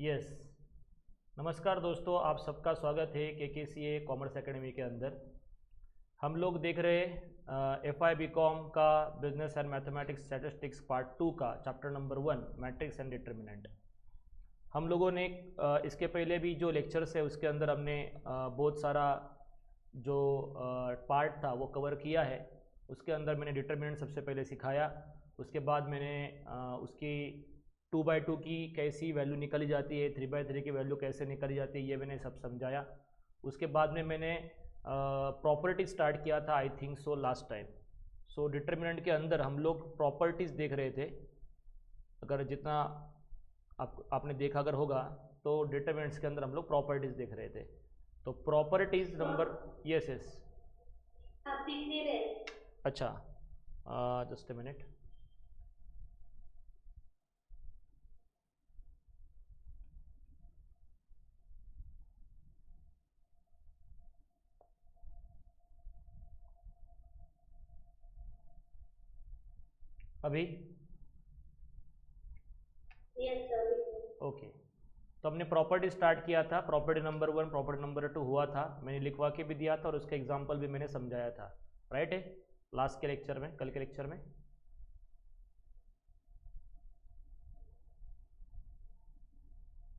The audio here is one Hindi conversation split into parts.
यस। नमस्कार दोस्तों, आप सबका स्वागत है KKCA कॉमर्स एकेडमी के अंदर। हम लोग देख रहे FI BCom का business and mathematics statistics part 2 का chapter number 1 matrix and determinant. हम लोगों ने इसके पहले भी जो लेक्चर्स है उसके अंदर हमने बहुत सारा जो पार्ट था वो कवर किया है। उसके अंदर मैंने डिटर्मिनेंट सबसे पहले सिखाया, उसके बाद मैंने उसकी 2/2 की कैसी वैल्यू निकाली जाती है, 3/3 की वैल्यू कैसे निकाली जाती है, ये मैंने सब समझाया। उसके बाद में मैंने प्रॉपर्टी स्टार्ट किया था, I think so last time. So determinant के अंदर हम लोग प्रॉपर्टीज़ देख रहे थे। अगर जितना आपने देखा अगर होगा तो डिटर्मिनेंट्स के अंदर हम लोग प्रॉपर्टीज़ देख रहे थे। तो प्रॉपर्टीज़ नंबर यस यस आप दिख नहीं रहे। अच्छा, जस्ट ए मिनट। अभी यस सर। ओके। तो हमने प्रॉपर्टी स्टार्ट किया था, प्रॉपर्टी नंबर 1 प्रॉपर्टी नंबर 2 हुआ था, मैंने लिखवा के भी दिया था और उसका एग्जांपल भी मैंने समझाया था, राइट है, लास्ट के लेक्चर में, कल के लेक्चर में।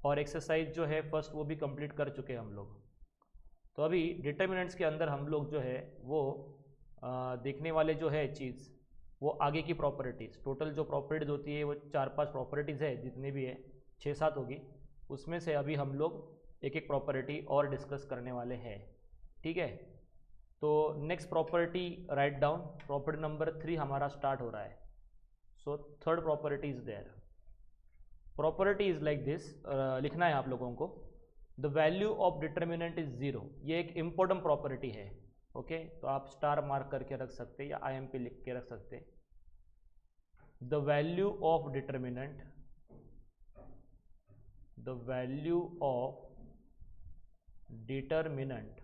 और एक्सरसाइज जो है फर्स्ट वो भी कंप्लीट कर चुके हैं हम लोग। तो अभी डिटर्मिनेंट्स के अंदर हम लोग जो है वो देखने वाले जो है चीज़ वो आगे की प्रॉपर्टीज़, टोटल जो प्रॉपर्टीज़ होती है वो 4-5 प्रॉपर्टीज़ है, जितनी भी है 6-7 होगी, उसमें से अभी हम लोग एक एक प्रॉपर्टी और डिस्कस करने वाले हैं, ठीक है। तो next property right down, property number 3 हमारा स्टार्ट हो रहा है। So third property is there. Property is like this, लिखना है आप लोगों को। The value of determinant is 0, ये एक इम्पोर्टेंट प्रॉपर्टी है, ओके। तो आप स्टार मार्क करके रख सकते या IMP लिख के रख सकते। The value of determinant, the value of determinant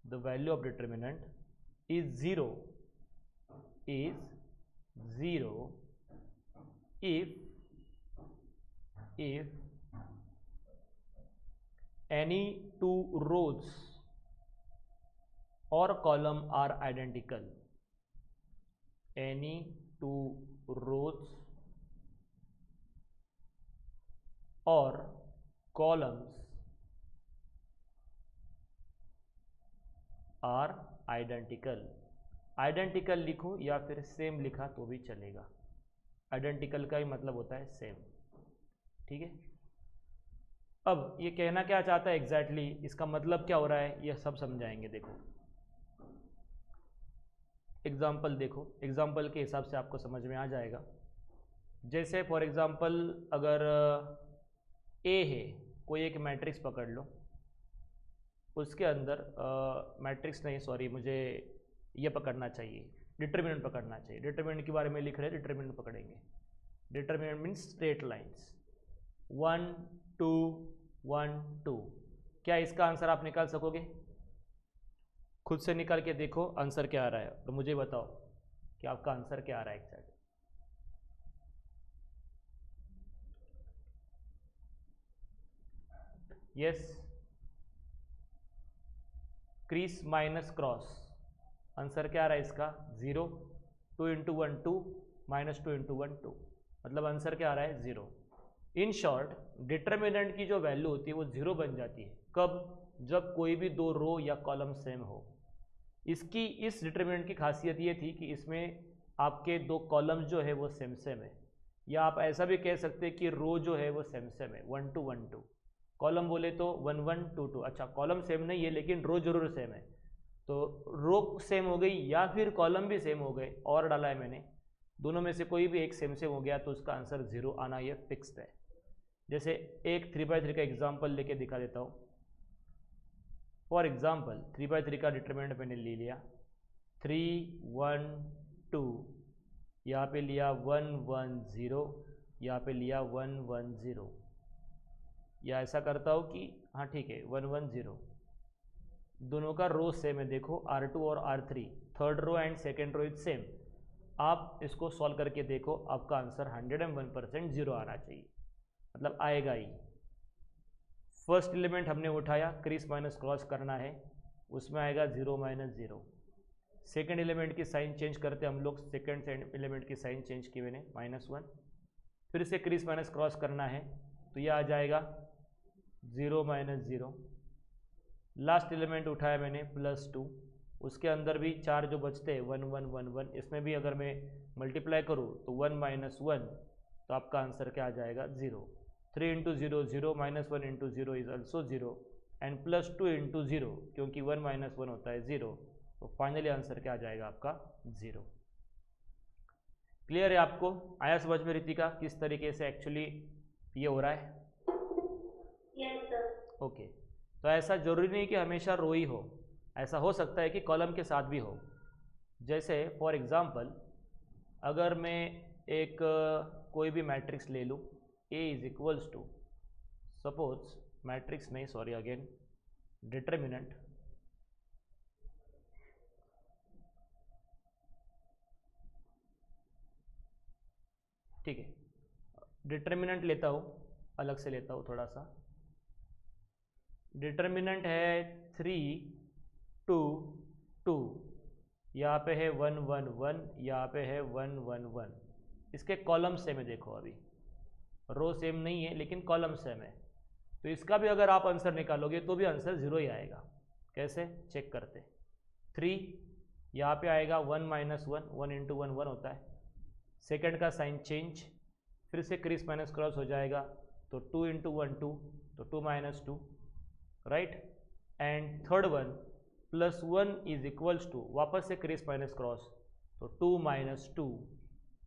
the value of determinant is 0 if any two rows or column are identical, any two rows or columns are identical. Identical लिखो या फिर सेम लिखा तो भी चलेगा, आइडेंटिकल का ही मतलब होता है सेम, ठीक है। अब ये कहना क्या चाहता है एग्जैक्टली, इसका मतलब क्या हो रहा है ये सब समझाएंगे। देखो एग्जाम्पल, देखो एग्जाम्पल के हिसाब से आपको समझ में आ जाएगा। जैसे फॉर एग्जाम्पल अगर ए है, कोई एक मैट्रिक्स पकड़ लो, उसके अंदर मैट्रिक्स नहीं, सॉरी, मुझे ये पकड़ना चाहिए, डिटर्मिनेंट पकड़ना चाहिए। डिटर्मिनेंट के बारे में लिख रहे हैं, डिटर्मिनेंट पकड़ेंगे। Determinant means straight lines, 1 2 1 2। क्या इसका आंसर आप निकाल सकोगे? खुद से निकाल के देखो आंसर क्या आ रहा है, तो मुझे बताओ कि आपका आंसर क्या आ रहा है exact. Yes, crease minus cross, answer क्या आ रहा है इसका? 0। 2 इंटू 1 2, माइनस 2 इंटू 1 2, मतलब आंसर क्या आ रहा है? 0। इन शॉर्ट डिटर्मिनेंट की जो वैल्यू होती है वो 0 बन जाती है। कब? जब कोई भी दो रो या कॉलम सेम हो। इसकी इस डिटर्मिनेंट की खासियत ये थी कि इसमें आपके दो कॉलम्स जो है वो सेम सेम है, या आप ऐसा भी कह सकते हैं कि रो जो है वो सेम सेम है, 1 2 1 2। कॉलम बोले तो 1 1 2 2, अच्छा कॉलम सेम नहीं है लेकिन रो जरूर सेम है। तो रो सेम हो गई या फिर कॉलम भी सेम हो गए, और डाला है मैंने, दोनों में से कोई भी एक सेम सेम हो गया तो उसका आंसर 0 आना ये फिक्स्ड है। जैसे एक 3/3 का एग्जाम्पल लेके दिखा देता हूँ। फॉर एग्जाम्पल 3/3 का डिटरमिनेंट मैंने ले लिया, 3 1 2, यहाँ पे लिया 1 1 0, यहाँ पे लिया 1 1 0, या ऐसा करता हूँ कि हाँ ठीक है 1 1 0, दोनों का रो सेम है। देखो R2 और R3, third row and second row is same, आप इसको सॉल्व करके देखो, आपका आंसर 101% 0 आना चाहिए, मतलब आएगा ही। फर्स्ट एलिमेंट हमने उठाया, क्रीज माइनस क्रॉस करना है, उसमें आएगा 0 माइनस 0। सेकेंड एलिमेंट की साइन चेंज करते हम लोग, सेकेंड एलिमेंट की साइन चेंज की मैंने -1, फिर से क्रीज माइनस क्रॉस करना है तो यह आ जाएगा 0 माइनस 0। लास्ट एलिमेंट उठाया मैंने +2, उसके अंदर भी 4 जो बचते हैं 1 1 1 1, इसमें भी अगर मैं मल्टीप्लाई करूँ तो 1 माइनस 1, तो आपका आंसर क्या आ जाएगा 0। 3 into 0 0, -1 into 0 is also 0, and +2 into 0, क्योंकि 1 माइनस 1 होता है 0, तो फाइनली आंसर क्या आ जाएगा आपका 0। क्लियर है आपको? आया समझ में रितिका किस तरीके से एक्चुअली ये हो रहा है? Yes, sir. ओके, तो ऐसा जरूरी नहीं कि हमेशा रो ही हो, ऐसा हो सकता है कि कॉलम के साथ भी हो। जैसे फॉर एग्जांपल अगर मैं एक कोई भी मैट्रिक्स ले लूँ, A is equals to, suppose matrix नहीं, सॉरी अगेन, डिटर्मिनेंट ठीक है, डिटर्मिनेंट लेता हूँ, अलग से लेता हूँ थोड़ा सा। डिटर्मिनेंट है 3 2 2, यहाँ पे है 1 1 1, यहाँ पे है 1 1 1। इसके कॉलम सेम है, देखो अभी रो सेम नहीं है लेकिन कॉलम सेम है, तो इसका भी अगर आप आंसर निकालोगे तो भी आंसर 0 ही आएगा। कैसे चेक करते? 3 यहाँ पे आएगा 1 माइनस 1, 1 इंटू 1 1 होता है। सेकेंड का साइन चेंज, फिर से क्रीज माइनस क्रॉस हो जाएगा, तो 2 इंटू 1 2, तो 2 minus 2, right. And third one +1 is equals to, वापस से क्रीज माइनस क्रॉस, तो 2 माइनस 2।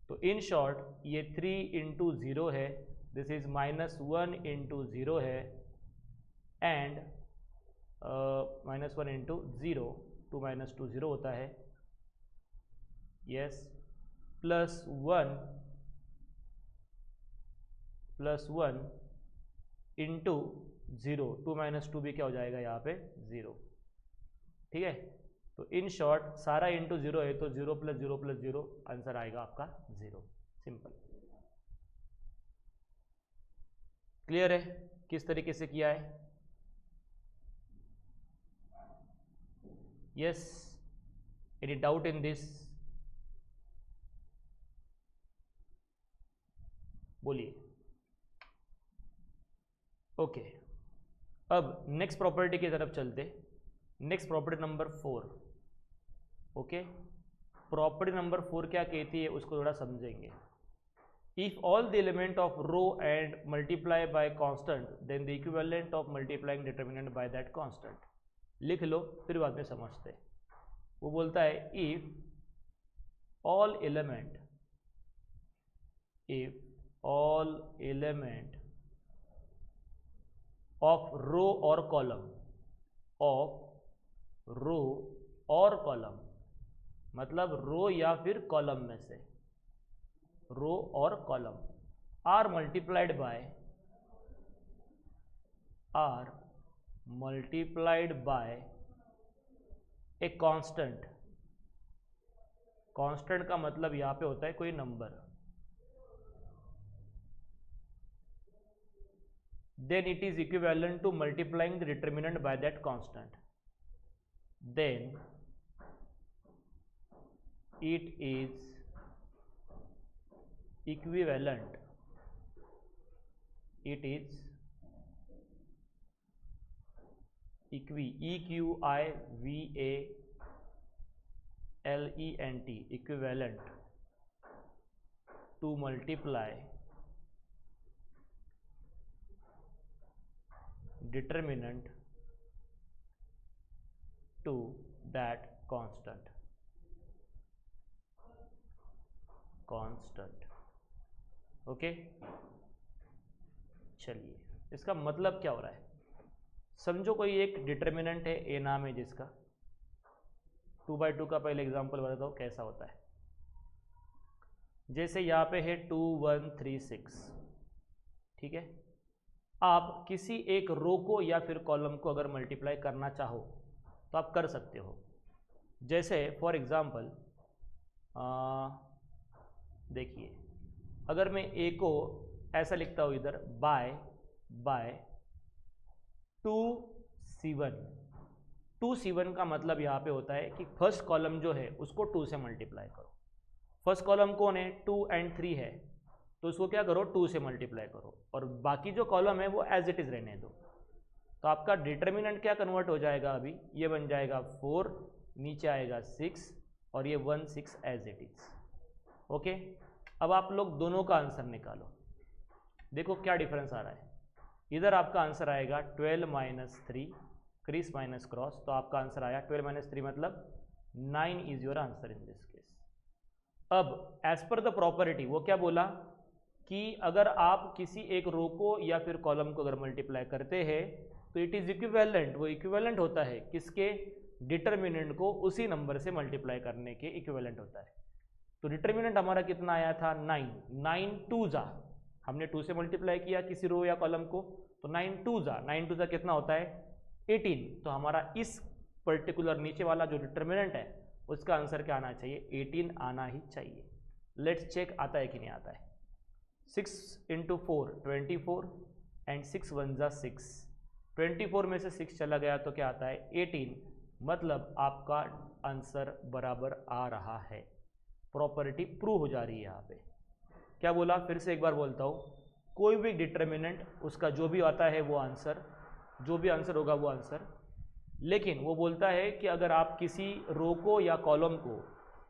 तो इन शॉर्ट ये 3 इंटू 0 है, दिस इज -1 इंटू 0 है, एंड -1 इंटू 0, 2 माइनस 2 0 होता है, यस, +1 इंटू 0, 2 माइनस 2 भी क्या हो जाएगा यहाँ पे 0, ठीक है। तो इन शॉर्ट सारा इंटू 0 है, तो 0 + 0 + 0 आंसर आएगा आपका 0, सिंपल। क्लियर है किस तरीके से किया है? Yes, any doubt in this? बोलिए। ओके, अब नेक्स्ट प्रॉपर्टी की तरफ चलते। Next property number 4। Okay, property number 4 क्या कहती है उसको थोड़ा समझेंगे। If all the element of row and multiply by constant, then the equivalent of multiplying determinant by that constant. लिख लो फिर बाद में समझते हैं। वो बोलता है इफ ऑल एलिमेंट ऑफ रो और कॉलम, ऑफ रो और कॉलम मतलब रो या फिर कॉलम में से, रो और column are multiplied by a constant. Constant का मतलब यहां पे होता है कोई number, then it is equivalent to multiplying the determinant by that constant, then it is equivalent, it is equivalent to multiply determinant to that constant। Okay, चलिए इसका मतलब क्या हो रहा है? समझो कोई एक डिटर्मिनेंट है, ए नाम है जिसका, 2/2 का पहले एग्जांपल बताता हूँ कैसा होता है। जैसे यहाँ पे है 2 1 3 6, ठीक है। आप किसी एक रो को या फिर कॉलम को अगर मल्टीप्लाई करना चाहो तो आप कर सकते हो। जैसे फॉर एग्जांपल देखिए अगर मैं ए को ऐसा लिखता हूँ इधर बाय 2c1, 2c1 का मतलब यहाँ पे होता है कि फर्स्ट कॉलम जो है उसको 2 से मल्टीप्लाई करो। फर्स्ट कॉलम कौन है, 2 और 3 है, तो उसको क्या करो 2 से मल्टीप्लाई करो, और बाकी जो कॉलम है वो एज इट इज़ रहने दो। तो आपका डिटर्मिनेंट क्या कन्वर्ट हो जाएगा, अभी ये बन जाएगा 4, नीचे आएगा 6 और ये 1 6 एज इट इज। ओके, अब आप लोग दोनों का आंसर निकालो, देखो क्या डिफरेंस आ रहा है। इधर आपका आंसर आएगा 12 माइनस 3, क्रीस माइनस क्रॉस, तो आपका आंसर आया 12 माइनस 3 मतलब 9 is your answer in this case. अब एज पर द प्रॉपर्टी वो क्या बोला कि अगर आप किसी एक रो को या फिर कॉलम को अगर मल्टीप्लाई करते हैं तो इट इज़ इक्विवेलेंट, वो इक्विवेलेंट होता है किसके, डिटर्मिनेंट को उसी नंबर से मल्टीप्लाई करने के इक्विवेलेंट होता है। तो डिटर्मिनेंट हमारा कितना आया था 9, 9 2 जा, हमने 2 से मल्टीप्लाई किया किसी रो या कॉलम को, तो 9 2 जा कितना होता है 18। तो हमारा इस पर्टिकुलर नीचे वाला जो डिटर्मिनेंट है उसका आंसर क्या आना चाहिए, 18 आना ही चाहिए। लेट्स चेक आता है कि नहीं आता है। 6 × 4 24 एंड 6 1 जा 6, 24 में से 6 चला गया तो क्या आता है 18, मतलब आपका आंसर बराबर आ रहा है। प्रॉपर्टी प्रूव हो जा रही है यहाँ पे। क्या बोला, फिर से एक बार बोलता हूँ, कोई भी डिटर्मिनेंट उसका जो भी आता है वो आंसर, जो भी आंसर होगा वो आंसर, लेकिन वो बोलता है कि अगर आप किसी रो को या कॉलम को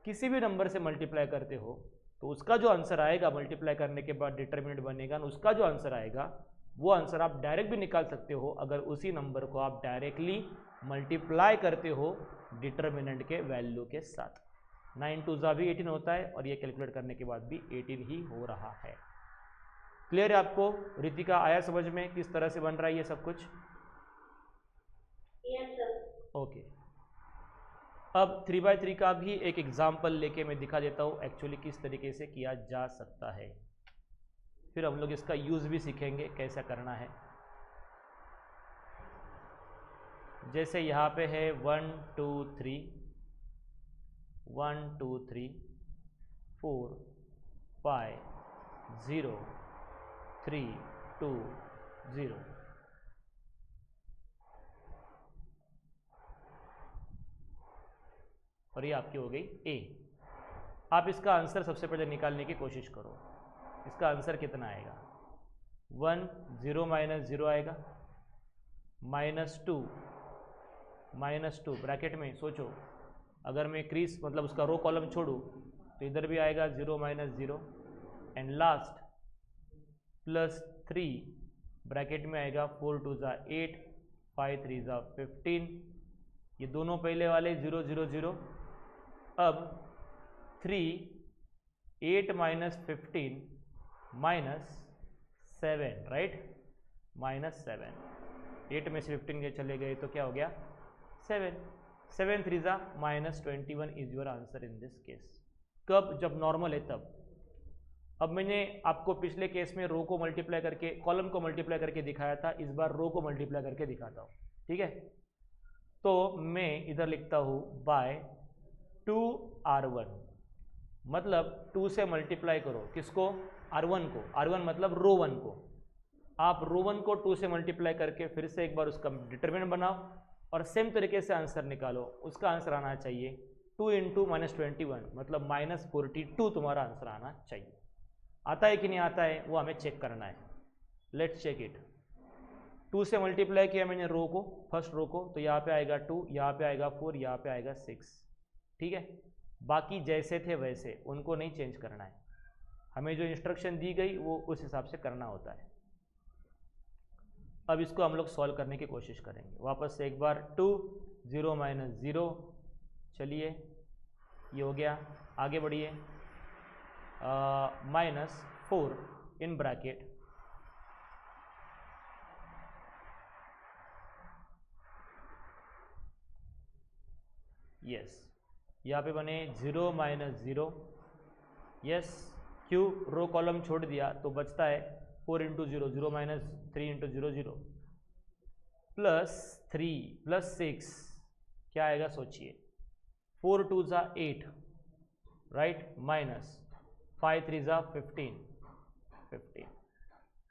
किसी भी नंबर से मल्टीप्लाई करते हो तो उसका जो आंसर आएगा मल्टीप्लाई करने के बाद डिटर्मिनेंट बनेगा, उसका जो आंसर आएगा वो आंसर आप डायरेक्ट भी निकाल सकते हो अगर उसी नंबर को आप डायरेक्टली मल्टीप्लाई करते हो डिटर्मिनेंट के वैल्यू के साथ। 9 2 जा भी 18 होता है और ये कैलकुलेट करने के बाद भी 18 ही हो रहा है। क्लियर है आपको? रितिका आया समझ में किस तरह से बन रहा है ये सब कुछ? Yes sir. ओके, अब 3/3 का भी एक एग्जाम्पल लेके मैं दिखा देता हूँ एक्चुअली किस तरीके से किया जा सकता है, फिर हम लोग इसका यूज़ भी सीखेंगे कैसा करना है। जैसे यहाँ पे है 1 2 3 1 2 3 4 5 0 3 2 0, और ये आपकी हो गई ए। आप इसका आंसर सबसे पहले निकालने की कोशिश करो। इसका आंसर कितना आएगा, 1 0 - 0 आएगा, -2 ब्रैकेट में सोचो, अगर मैं क्रीज मतलब उसका रो कॉलम छोड़ूँ तो इधर भी आएगा 0 - 0, एंड लास्ट +3 ब्रैकेट में आएगा 4 2 जा 8 5 3 जा 15, ये दोनों पहले वाले 0 0 0। अब 3 8 - 15 -7, राइट, -7, 8 में से 15 के चले गए तो क्या हो गया 7, 7 3 जा -21 is your answer in this case. कब, जब नॉर्मल है तब। अब मैंने आपको पिछले केस में रो को मल्टीप्लाई करके कॉलम को मल्टीप्लाई करके दिखाया था, इस बार रो को मल्टीप्लाई करके दिखाता हूँ, ठीक है। तो मैं इधर लिखता हूँ बाय 2r1, मतलब 2 से मल्टीप्लाई करो किसको, r1 को, r1 मतलब रो 1 को। आप रो 1 को 2 से मल्टीप्लाई करके फिर से एक बार उसका डिटरमिनेंट बनाओ और सेम तरीके से आंसर निकालो। उसका आंसर आना चाहिए 2 × -21 मतलब -42 तुम्हारा आंसर आना चाहिए। आता है कि नहीं आता है वो हमें चेक करना है। Let's check it. 2 से मल्टीप्लाई किया मैंने रो को, फर्स्ट रो को, तो यहाँ पे आएगा 2, यहाँ पे आएगा 4, यहाँ पे आएगा 6, ठीक है। बाकी जैसे थे वैसे, उनको नहीं चेंज करना है, हमें जो इंस्ट्रक्शन दी गई वो उस हिसाब से करना होता है। अब इसको हम लोग सॉल्व करने की कोशिश करेंगे। वापस से एक बार 2 0 - 0, चलिए ये हो गया, आगे बढ़िए, -4 इन ब्रैकेट यस, यहाँ पे बने 0 - 0, यस, क्यों, रो कॉलम छोड़ दिया तो बचता है 4 × 0, 0 - 3 × 0 0, +3 +6 क्या आएगा सोचिए, 4 2 जा 8, राइट, 5 3 ज़ा 15।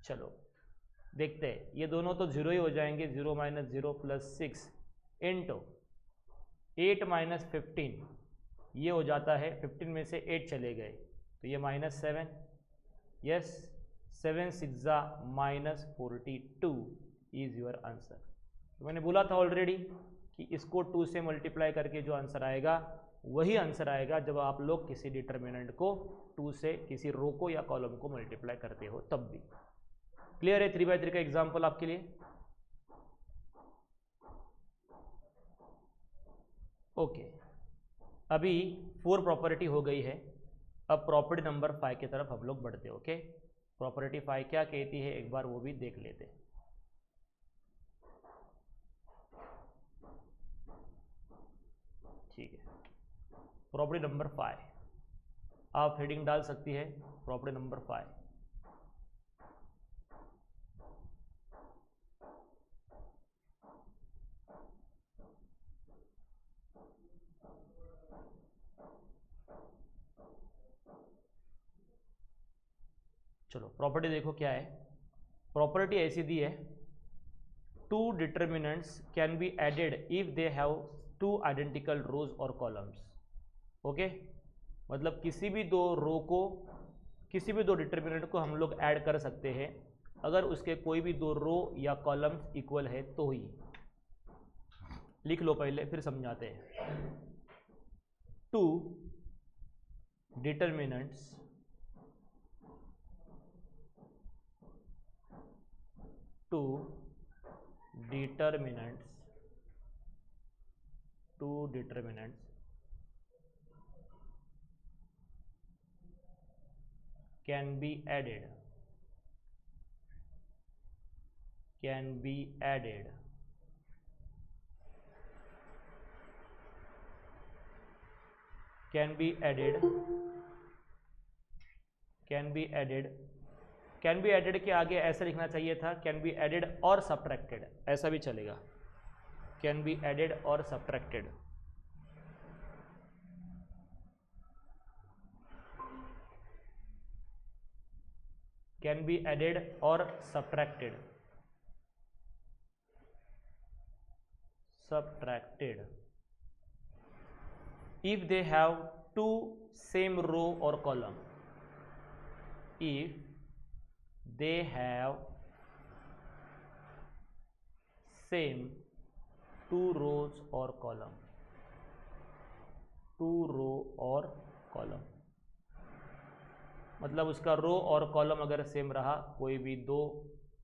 चलो देखते हैं, ये दोनों तो जीरो ही हो जाएंगे, 0 माइनस 0 प्लस 6 इंटू 8 माइनस 15, ये हो जाता है 15 में से 8 चले गए तो ये -7, यस 7 6 ज़ा -42 इज़ योर आंसर। तो मैंने बोला था ऑलरेडी कि इसको 2 से मल्टीप्लाई करके जो आंसर आएगा वही आंसर आएगा जब आप लोग किसी डिटर्मिनेंट को 2 से किसी रो को या कॉलम को मल्टीप्लाई करते हो तब भी। क्लियर है 3/3 का एग्जाम्पल आपके लिए? ओके, अभी 4 प्रॉपर्टी हो गई है, अब प्रॉपर्टी नंबर 5 की तरफ हम लोग बढ़ते हैं। ओके, प्रॉपर्टी 5 क्या कहती है एक बार वो भी देख लेते हैं। ठीक है, प्रॉपर्टी नंबर 5 आप हेडिंग डाल सकती है, प्रॉपर्टी नंबर 5। चलो प्रॉपर्टी देखो क्या है। प्रॉपर्टी ऐसी दी है, 2 determinants can be added if they have 2 identical rows और कॉलम्स। ओके, मतलब किसी भी दो रो को, किसी भी दो डिटर्मिनेंट को हम लोग ऐड कर सकते हैं अगर उसके कोई भी दो रो या कॉलम्स इक्वल है तो ही। लिख लो पहले फिर समझाते हैं। 2 डिटर्मिनेंट्स can be added के आगे ऐसा लिखना चाहिए था, कैन बी एडेड और सब्ट्रैक्टेड, ऐसा भी चलेगा, कैन बी एडेड और सब्ट्रैक्टेड। कैन बी एडेड और subtracted if they have 2 same row or column, if they have same 2 rows or column, 2 row और column, मतलब उसका रो और कॉलम अगर सेम रहा कोई भी दो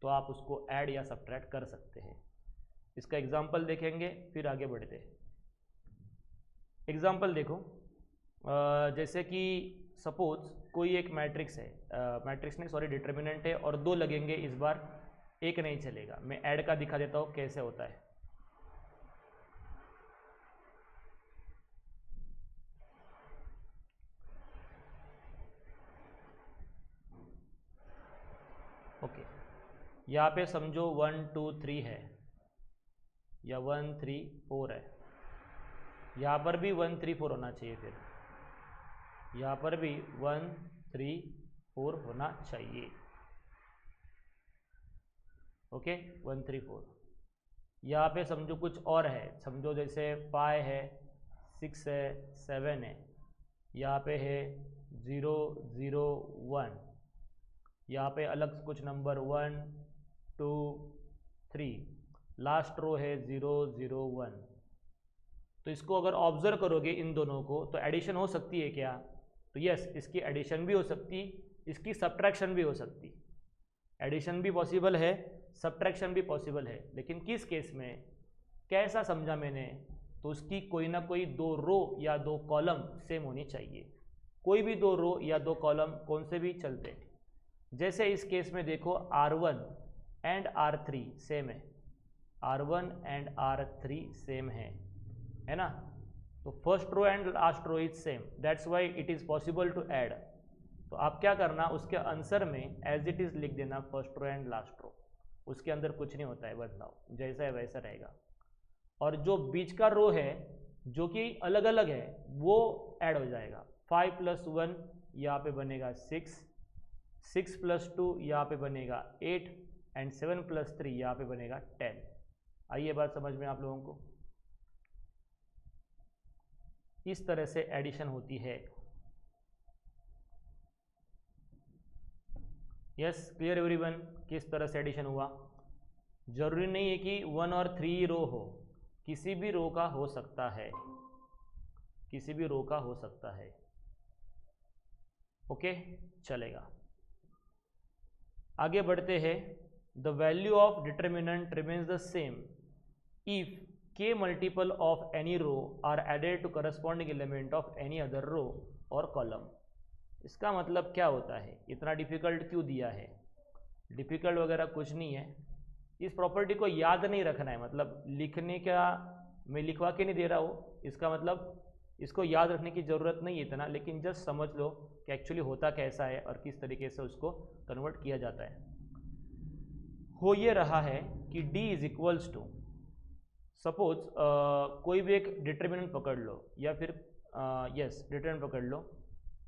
तो आप उसको ऐड या सब्ट्रैक्ट कर सकते हैं। इसका एग्जाम्पल देखेंगे फिर आगे बढ़ते हैं। एग्जाम्पल देखो, जैसे कि सपोज कोई एक मैट्रिक्स है, मैट्रिक्स नहीं सॉरी डिटर्मिनेंट है और 2 लगेंगे इस बार, एक नहीं चलेगा। मैं ऐड का दिखा देता हूँ कैसे होता है। ओके, यहाँ पे समझो 1 2 3 है या 1 3 4 है, यहाँ पर भी 1 3 4 होना चाहिए, फिर यहाँ पर भी 1 3 4 होना चाहिए। ओके 1 3 4। यहाँ पे समझो कुछ और है, समझो जैसे 5 है 6 है 7 है, यहाँ पे है 0 0 1, यहाँ पे अलग कुछ नंबर 1 2 3, लास्ट रो है 0 0 1। तो इसको अगर ऑब्जर्व करोगे इन दोनों को तो एडिशन हो सकती है क्या? तो यस, इसकी एडिशन भी हो सकती, इसकी सब्ट्रैक्शन भी हो सकती। एडिशन भी पॉसिबल है, सब्ट्रैक्शन भी पॉसिबल है, लेकिन किस केस में, कैसा समझा मैंने, तो उसकी कोई ना कोई 2 रो या 2 कॉलम सेम होनी चाहिए। कोई भी 2 रो या 2 कॉलम कौन से भी चलते। जैसे इस केस में देखो R1 एंड R3 सेम है, R1 एंड R3 सेम है ना, तो first row and last row is same, that's why it is possible to add. तो आप क्या करना, उसके आंसर में एज इट इज़ लिख देना first row and last row, उसके अंदर कुछ नहीं होता है बदलाव, जैसा है वैसा रहेगा। और जो बीच का रो है जो कि अलग अलग है वो ऐड हो जाएगा। 5 + 1 यहाँ पे बनेगा 6, 6 + 2 यहाँ पे बनेगा 8 एंड 7 + 3 यहाँ पे बनेगा 10। आइए बात समझ में आप लोगों को। इस तरह से एडिशन होती है। Yes, clear everyone? किस तरह से एडिशन हुआ? जरूरी नहीं है कि 1 और 3 रो हो, किसी भी रो का हो सकता है, किसी भी रो का हो सकता है। ओके, चलेगा। आगे बढ़ते हैं। The value of determinant remains the same if k multiple of any row are added to corresponding element of any other row और कॉलम। इसका मतलब क्या होता है? इतना डिफिकल्ट क्यों दिया है? डिफिकल्ट वगैरह कुछ नहीं है। इस प्रॉपर्टी को याद नहीं रखना है, मतलब लिखने का मैं लिखवा के नहीं दे रहा हूँ, इसका मतलब इसको याद रखने की ज़रूरत नहीं है इतना, लेकिन जस्ट समझ लो कि एक्चुअली होता कैसा है और किस तरीके से उसको कन्वर्ट किया जाता है। हो ये रहा है कि d is equals to, suppose कोई भी एक डिटर्मिनेंट पकड़ लो, या फिर यस डिटर्मिनेंट पकड़ लो,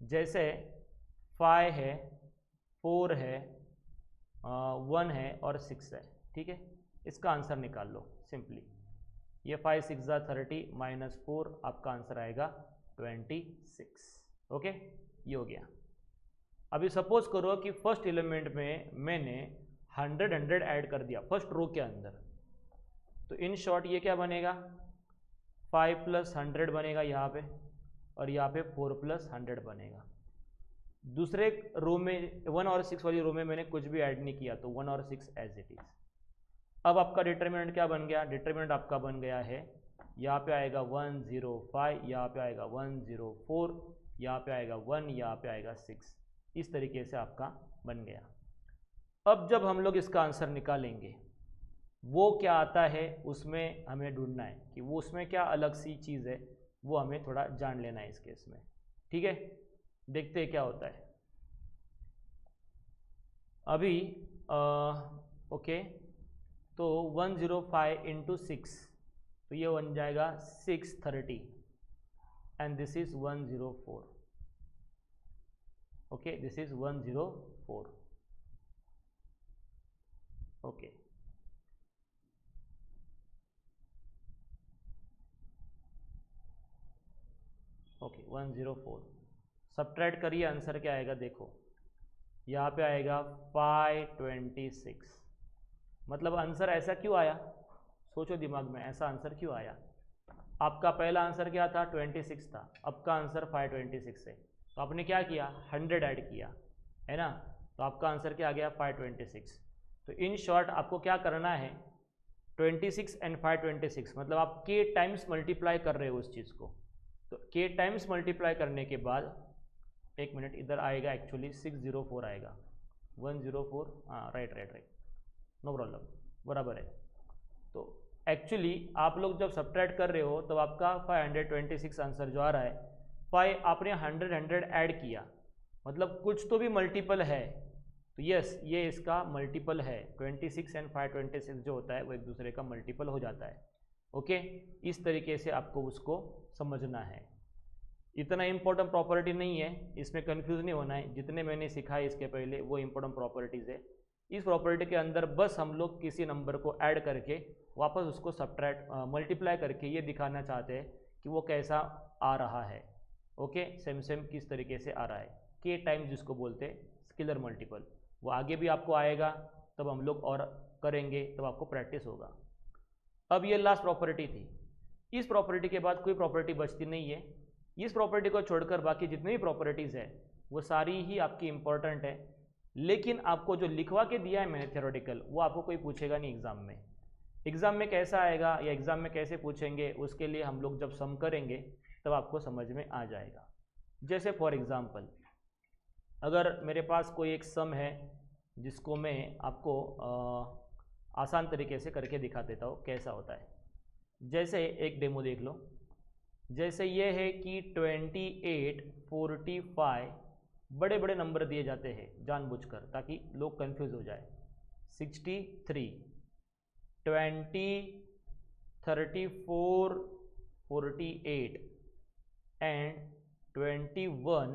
जैसे 5 है, 4 है, 1 है और 6 है। ठीक है, इसका आंसर निकाल लो सिंपली। ये 5 6 ज़ा 30 -4, आपका आंसर आएगा 26। ओके, ये हो गया। अभी सपोज करो कि फर्स्ट एलिमेंट में मैंने 100 ऐड कर दिया फर्स्ट रो के अंदर, तो इन शॉर्ट ये क्या बनेगा? 5 + 100 बनेगा यहाँ पे, और यहाँ पे 4 + 100 बनेगा। दूसरे रो में 1 और 6 वाली रो में मैंने कुछ भी ऐड नहीं किया, तो 1 और 6 एज इट इज। अब आपका डिटर्मिनेंट क्या बन गया? डिटर्मिनेंट आपका बन गया है, यहाँ पे आएगा 105, यहाँ पे आएगा 104, यहाँ पे आएगा 1, यहाँ पे आएगा 6। इस तरीके से आपका बन गया। अब जब हम लोग इसका आंसर निकालेंगे, वो क्या आता है उसमें हमें ढूंढना है कि वो उसमें क्या अलग सी चीज़ है, वो हमें थोड़ा जान लेना है इस केस में। ठीक है, देखते हैं क्या होता है। अभी ओके, तो 105 × 6, तो ये बन जाएगा 630 and this is 104। Okay, this is 104। Okay, okay 104। Subtract करिए, आंसर क्या आएगा देखो। यहाँ पे आएगा 526। मतलब आंसर ऐसा क्यों आया? सोचो दिमाग में, ऐसा आंसर क्यों आया? आपका पहला आंसर क्या था? 26 था, आपका आंसर 526 है, तो आपने क्या किया? 100 ऐड किया, है ना? तो आपका आंसर क्या आ गया? 526। तो इन शॉर्ट आपको क्या करना है? 26 एंड 526, मतलब आप k टाइम्स मल्टीप्लाई कर रहे हो उस चीज़ को। तो k टाइम्स मल्टीप्लाई करने के बाद, एक मिनट, इधर आएगा एक्चुअली 604 आएगा, 104, हाँ राइट, नो प्रॉब्लम, बराबर है। तो एक्चुअली आप लोग जब सब्ट्रैक्ट कर रहे हो, तब आपका 526 आंसर जो आ रहा है, 5 आपने 100 ऐड किया, मतलब कुछ तो भी मल्टीपल है। तो यस, ये इसका मल्टीपल है। 26 एंड 526 जो होता है वो एक दूसरे का मल्टीपल हो जाता है। ओके, इस तरीके से आपको उसको समझना है। इतना इंपॉर्टेंट प्रॉपर्टी नहीं है, इसमें कंफ्यूज नहीं होना है। जितने मैंने सिखाए इसके पहले वो इंपॉर्टेंट प्रॉपर्टीज़ है। इस प्रॉपर्टी के अंदर बस हम लोग किसी नंबर को ऐड करके वापस उसको सब्ट्रैक्ट मल्टीप्लाई करके ये दिखाना चाहते हैं कि वो कैसा आ रहा है। ओके, सेम किस तरीके से आ रहा है। के टाइम्स जिसको बोलते हैं स्केलर मल्टीपल, वो आगे भी आपको आएगा, तब हम लोग और करेंगे, तब आपको प्रैक्टिस होगा। अब ये लास्ट प्रॉपर्टी थी। इस प्रॉपर्टी के बाद कोई प्रॉपर्टी बचती नहीं है। इस प्रॉपर्टी को छोड़कर बाकी जितनी भी प्रॉपर्टीज़ है वो सारी ही आपकी इंपॉर्टेंट है, लेकिन आपको जो लिखवा के दिया है मैंने थ्योरेटिकल, वो आपको कोई पूछेगा नहीं एग्जाम में। एग्जाम में कैसा आएगा या एग्जाम में कैसे पूछेंगे, उसके लिए हम लोग जब सम करेंगे तब आपको समझ में आ जाएगा। जैसे फॉर एग्जाम्पल, अगर मेरे पास कोई एक सम है जिसको मैं आपको आसान तरीके से करके दिखा देता हूँ कैसा होता है। जैसे एक डेमो देख लो। जैसे ये है कि 28, 45 बड़े बड़े नंबर दिए जाते हैं जानबूझकर, ताकि लोग कंफ्यूज हो जाए। 63, 20, 34, 48 एंड 21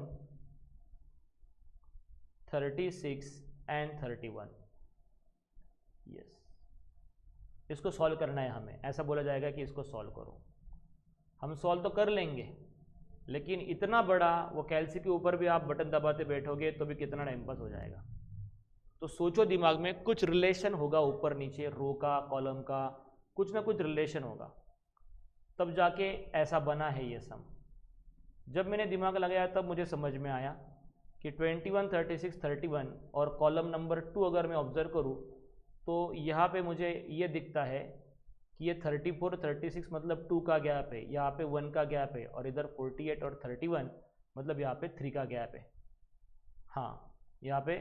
36 एंड 31। यस, इसको सॉल्व करना है हमें। ऐसा बोला जाएगा कि इसको सॉल्व करो। हम सॉल्व तो कर लेंगे, लेकिन इतना बड़ा वो कैलसी के ऊपर भी आप बटन दबाते बैठोगे तो भी कितना टाइम पास हो जाएगा। तो सोचो, दिमाग में कुछ रिलेशन होगा, ऊपर नीचे रो का कॉलम का कुछ ना कुछ रिलेशन होगा, तब जाके ऐसा बना है ये सम। जब मैंने दिमाग लगाया तब मुझे समझ में आया कि 21, 36, 31 और कॉलम नंबर 2 अगर मैं ऑब्जर्व करूँ तो यहाँ पे मुझे ये दिखता है कि ये 34, 36 मतलब 2 का गैप है, यहाँ पे 1 का गैप है, और इधर 48 और 31 मतलब यहाँ पे 3 का गैप है। हाँ, यहाँ पे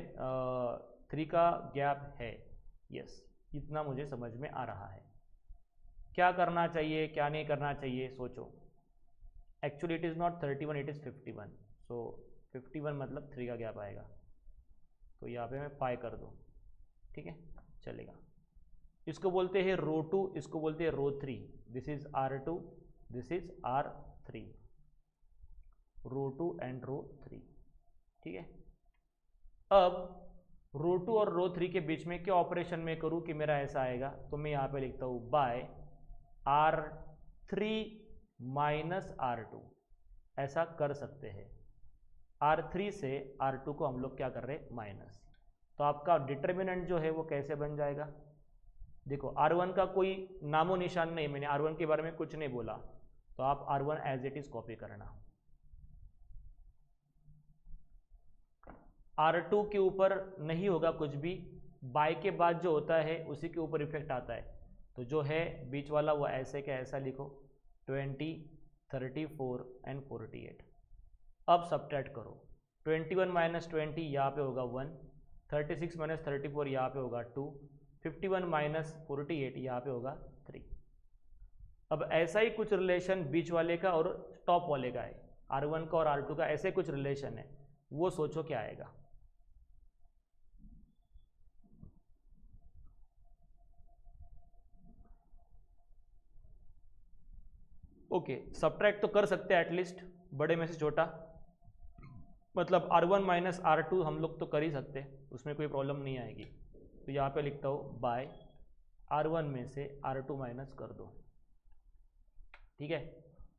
3 का गैप है। यस, इतना मुझे समझ में आ रहा है। क्या करना चाहिए क्या नहीं करना चाहिए सोचो। Actually it is not 31, it is 51। सो 51 मतलब 3 का गैप आएगा, तो यहाँ पे मैं 5 कर दूँ, ठीक है, चलेगा। इसको बोलते हैं रो 2, इसको बोलते हैं row 3। This is R2, this is R3, row 2 and row 3, ठीक है। अब रो 2 और रो 3 के बीच में क्या ऑपरेशन में करूं कि मेरा ऐसा आएगा, तो मैं यहाँ पे लिखता हूँ बाय R3 माइनस R2। ऐसा कर सकते हैं, R3 से R2 को हम लोग क्या कर रहे हैं, माइनस। तो आपका डिटर्मिनेंट जो है वो कैसे बन जाएगा, देखो R1 का कोई नामो निशान नहीं, मैंने R1 के बारे में कुछ नहीं बोला, तो आप R1 as it is copy करना। R2 के ऊपर नहीं होगा कुछ भी, बाय के बाद जो होता है उसी के ऊपर इफेक्ट आता है। तो जो है बीच वाला वो ऐसे का ऐसा लिखो, 20, 34 एंड 48। अब सब्ट्रैक्ट करो, 21 माइनस 20 यहाँ पे होगा 1, 36 माइनस 34 यहाँ पे होगा 2, 51 माइनस 48 यहाँ पे होगा 3। अब ऐसा ही कुछ रिलेशन बीच वाले का और टॉप वाले का है, R1 का और R2 का ऐसे कुछ रिलेशन है, वो सोचो क्या आएगा। ओके, सब्ट्रैक्ट तो कर सकते हैं एटलीस्ट, बड़े में से छोटा, मतलब R1 माइनस R2 हम लोग तो कर ही सकते हैं, उसमें कोई प्रॉब्लम नहीं आएगी। तो यहाँ पे लिखता हूँ बाय R1 में से R2 माइनस कर दो, ठीक है।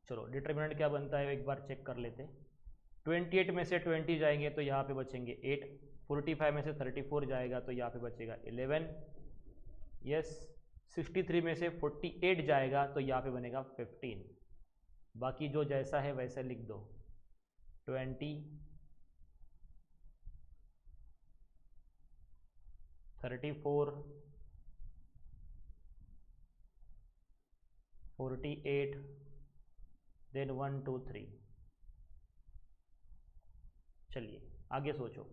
चलो डिटरमिनेंट क्या बनता है एक बार चेक कर लेते हैं। 28 में से 20 जाएंगे तो यहाँ पे बचेंगे 8, 45 में से 34 जाएगा तो यहाँ पे बचेगा 11, यस, 63 में से 48 जाएगा तो यहाँ पे बनेगा 15। बाकी जो जैसा है वैसे लिख दो, 20, 34, 48, देन 1, 2, 3। चलिए आगे सोचो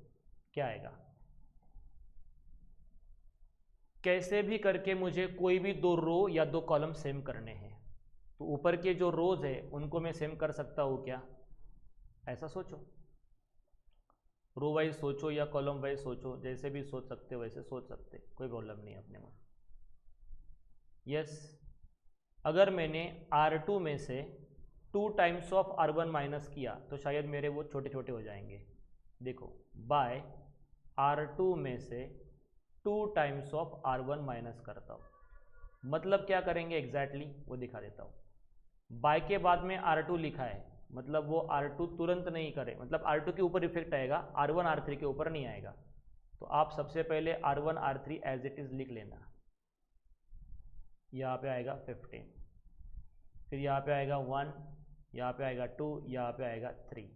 क्या आएगा। कैसे भी करके मुझे कोई भी 2 रो या 2 कॉलम सेम करने हैं, तो ऊपर के जो रोज है उनको मैं सेम कर सकता हूँ क्या, ऐसा सोचो। रो वाइज सोचो या कॉलम वाइज सोचो, जैसे भी सोच सकते हो वैसे सोच सकते, कोई प्रॉब्लम नहीं अपने में। यस, अगर मैंने R2 में से 2 टाइम्स ऑफ R1 माइनस किया तो शायद मेरे वो छोटे छोटे हो जाएंगे। देखो बाय R2 में से 2 टाइम्स ऑफ R1 माइनस करता हूँ, मतलब क्या करेंगे एग्जैक्टली वो दिखा देता हूँ। बाय के बाद में R2 लिखा है, मतलब वो R2 तुरंत नहीं करे, मतलब R2 के ऊपर इफेक्ट आएगा, R1 R3 के ऊपर नहीं आएगा। तो आप सबसे पहले R1 R3 as it is लिख लेना। यहाँ पे आएगा 15, फिर यहाँ पे आएगा 1, यहाँ पे आएगा 2, यहाँ पे आएगा 3।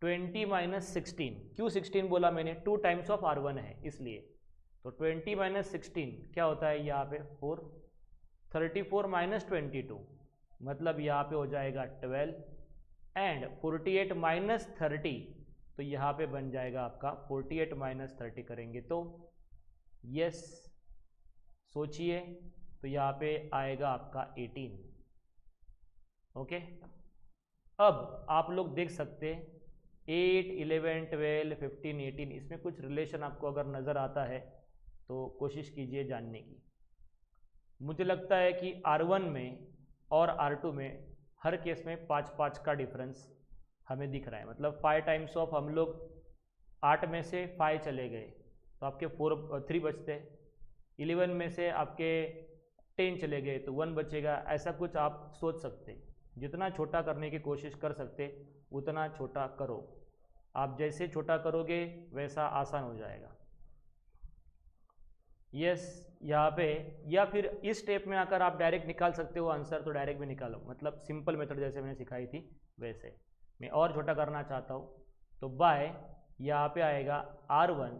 20 माइनस 16, क्यों 16 बोला मैंने, 2 टाइम्स ऑफ R1 है इसलिए। तो 20 माइनस 16 क्या होता है यहाँ पे 4, 34 माइनस 22 मतलब यहाँ पे हो जाएगा 12, एंड 48 माइनस 30 तो यहाँ पे बन जाएगा आपका 48 माइनस 30 करेंगे तो यस, सोचिए, तो यहाँ पे आएगा आपका 18। ओके, अब आप लोग देख सकते हैं 8, 11, 12, 15, 18 इसमें कुछ रिलेशन आपको अगर नज़र आता है तो कोशिश कीजिए जानने की। मुझे लगता है कि R1 में और R2 में हर केस में 5-5 का डिफरेंस हमें दिख रहा है, मतलब 5 टाइम्स ऑफ हम लोग 8 में से 5 चले गए तो आपके 3 बचते। 11 में से आपके 10 चले गए तो 1 बचेगा। ऐसा कुछ आप सोच सकते, जितना छोटा करने की कोशिश कर सकते उतना छोटा करो। आप जैसे छोटा करोगे वैसा आसान हो जाएगा। यस, यहाँ पे या फिर इस स्टेप में आकर आप डायरेक्ट निकाल सकते हो आंसर, तो डायरेक्ट भी निकालो, मतलब सिंपल मेथड जैसे मैंने सिखाई थी वैसे। मैं और छोटा करना चाहता हूँ तो बाय यहाँ पे आएगा R1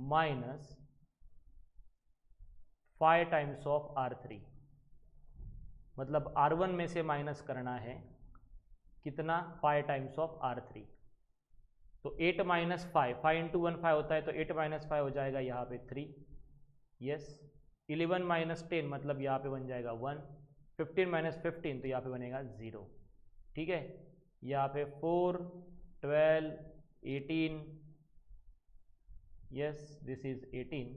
minus 5 times of R3, मतलब R1 में से माइनस करना है कितना, 5 टाइम्स ऑफ R3। तो 8 माइनस 5 इंटू 1 5 होता है, तो 8 माइनस 5 हो जाएगा यहाँ पे 3। यस, 11 माइनस 10 मतलब यहाँ पे बन जाएगा 1। 15 माइनस 15 तो यहाँ पे बनेगा 0। ठीक है, यहाँ पे 4 12 18, yes this is 18,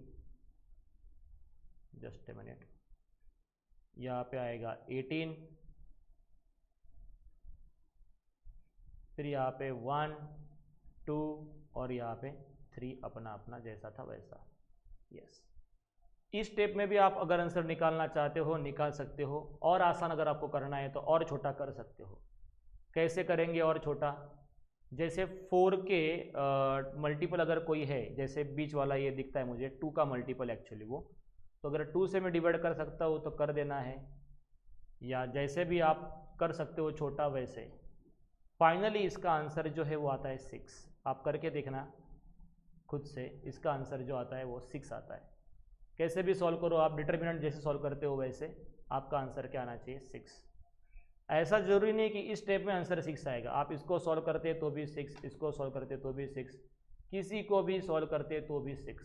just a minute, यहाँ पे आएगा 18, फिर यहाँ पे 1 2 और यहाँ पे 3, अपना अपना जैसा था वैसा। यस, इस स्टेप में भी आप अगर आंसर निकालना चाहते हो निकाल सकते हो, और आसान अगर आपको करना है तो और छोटा कर सकते हो। कैसे करेंगे और छोटा, जैसे 4 के मल्टीपल अगर कोई है, जैसे बीच वाला ये दिखता है मुझे 2 का मल्टीपल एक्चुअली वो, तो अगर 2 से मैं डिवाइड कर सकता हूँ तो कर देना है, या जैसे भी आप कर सकते हो छोटा वैसे। फाइनली इसका आंसर जो है वो आता है 6। आप करके देखना खुद से, इसका आंसर जो आता है वो 6 आता है। कैसे भी सॉल्व करो आप, डिटर्मिनेंट जैसे सॉल्व करते हो वैसे आपका आंसर क्या आना चाहिए, 6। ऐसा जरूरी नहीं कि इस स्टेप में आंसर 6 आएगा, आप इसको सॉल्व करते तो भी 6, इसको सॉल्व करते तो भी 6, किसी को भी सॉल्व करते तो भी 6।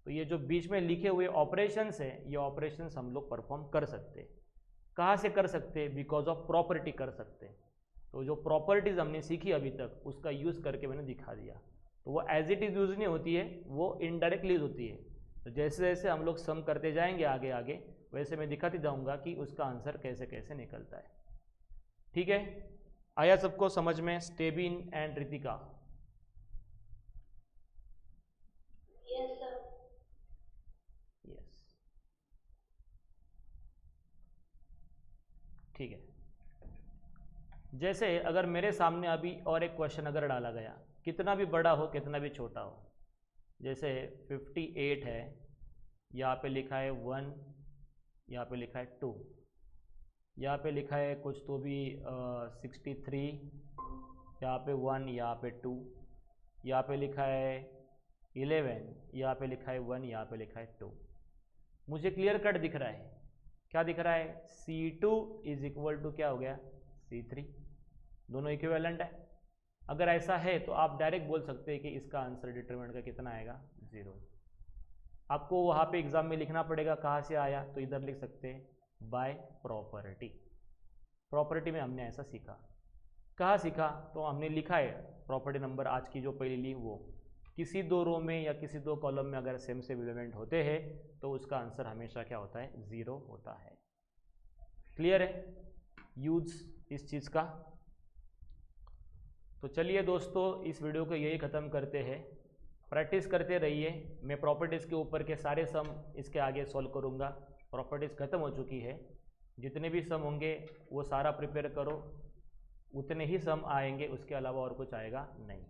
तो ये जो बीच में लिखे हुए ऑपरेशंस है, ये ऑपरेशंस हम लोग परफॉर्म कर सकते। कहाँ से कर सकते, बिकॉज ऑफ प्रॉपर्टी कर सकते। तो जो प्रॉपर्टीज हमने सीखी अभी तक उसका यूज़ करके मैंने दिखा दिया। तो वो एज इट इज़ यूज नहीं होती है, वो इनडायरेक्टली यूज होती है। तो जैसे जैसे हम लोग सम करते जाएंगे आगे आगे, वैसे मैं दिखाते जाऊंगा कि उसका आंसर कैसे कैसे निकलता है। ठीक है, आया सबको समझ में, Stebin and Ritika? Yes sir. Yes, ठीक है। जैसे अगर मेरे सामने अभी और एक क्वेश्चन अगर डाला गया, कितना भी बड़ा हो कितना भी छोटा हो, जैसे 58 है, यहाँ पे लिखा है 1, यहाँ पे लिखा है 2, यहाँ पे लिखा है कुछ तो भी 63, यहाँ पे 1, यहाँ पे 2, यहाँ पे लिखा है 11, यहाँ पे लिखा है 1, यहाँ पे लिखा है 2। मुझे क्लियर कट दिख रहा है, क्या दिख रहा है, C2 इज इक्वल टू क्या हो गया, C3, दोनों इक्विवेलेंट है। अगर ऐसा है तो आप डायरेक्ट बोल सकते हैं कि इसका आंसर डिटरमिनेंट का कितना आएगा, 0। आपको वहाँ पे एग्जाम में लिखना पड़ेगा कहाँ से आया, तो इधर लिख सकते हैं बाय प्रॉपर्टी। प्रॉपर्टी में हमने ऐसा सीखा। कहाँ सीखा, तो हमने लिखा है प्रॉपर्टी नंबर आज की जो पहली ली, वो किसी 2 रो में या किसी 2 कॉलम में अगर सेम सेम एलिमेंट होते हैं तो उसका आंसर हमेशा क्या होता है, 0 होता है। क्लियर है यूज इस चीज़ का? तो चलिए दोस्तों, इस वीडियो को यही ख़त्म करते हैं। प्रैक्टिस करते रहिए। मैं प्रॉपर्टीज़ के ऊपर के सारे सम इसके आगे सॉल्व करूँगा। प्रॉपर्टीज़ ख़त्म हो चुकी है, जितने भी सम होंगे वो सारा प्रिपेयर करो, उतने ही सम आएंगे, उसके अलावा और कुछ आएगा नहीं।